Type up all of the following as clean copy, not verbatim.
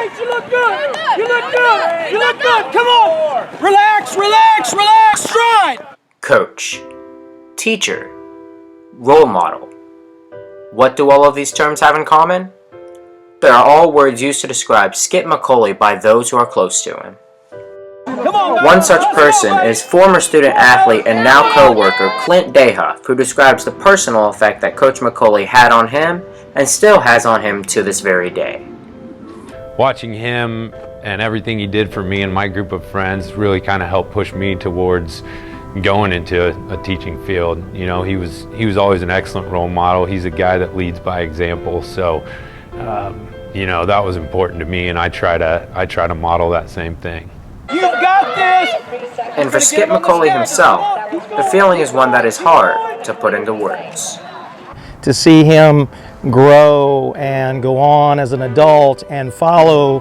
Nice, you look good. You look good. You look good. Come on. Relax, relax, relax. Stride. Coach, teacher, role model. What do all of these terms have in common? They are all words used to describe Skip McCauley by those who are close to him. One such person is former student-athlete and now co-worker Clint, who describes the personal effect that Coach McCauley had on him and still has on him to this very day. Watching him and everything he did for me and my group of friends really kind of helped push me towards going into a teaching field. You know, he was always an excellent role model. He's a guy that leads by example. So, you know, that was important to me, and I try to model that same thing. You've got this. And for Skip McCauley himself, the feeling is one that is hard to put into words. To see him grow and go on as an adult and follow,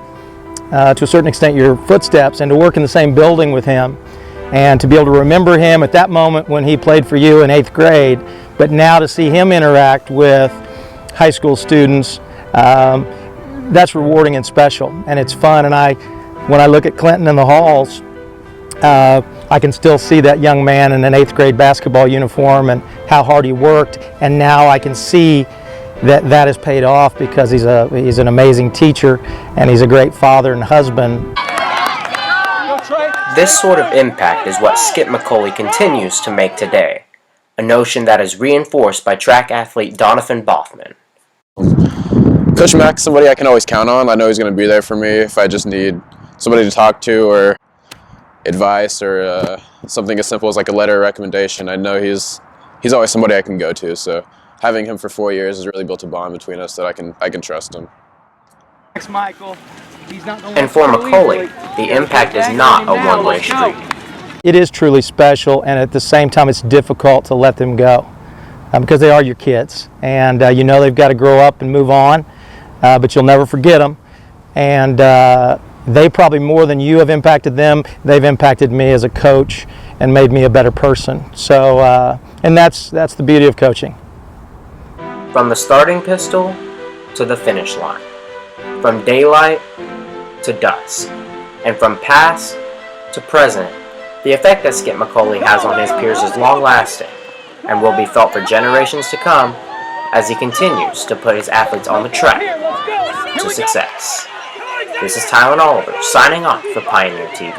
to a certain extent, your footsteps, and to work in the same building with him, and to be able to remember him at that moment when he played for you in 8th grade, but now to see him interact with high school students, that's rewarding and special, and it's fun. And when I look at Clinton in the halls, I can still see that young man in an 8th grade basketball uniform and how hard he worked, and now I can see that has paid off because he's an amazing teacher and he's a great father and husband. This sort of impact is what Skip McCauley continues to make today, a notion that is reinforced by track athlete Donovan Baughman. Coach Mack's somebody I can always count on. I know he's going to be there for me if I just need somebody to talk to or advice or something as simple as like a letter of recommendation. I know he's always somebody I can go to. So having him for 4 years has really built a bond between us that I can trust him. Thanks, Michael. And for McCauley, the impact is not a one-way street. It is truly special, and at the same time it's difficult to let them go because they are your kids, and you know they've got to grow up and move on, but you'll never forget them. And they probably, more than you have impacted them, they've impacted me as a coach and made me a better person. So, and that's the beauty of coaching. From the starting pistol to the finish line, from daylight to dusk, and from past to present, the effect that Skip McCauley has on his peers is long-lasting and will be felt for generations to come as he continues to put his athletes on the track to success. This is Tylen Oliver signing off for Pioneer TV.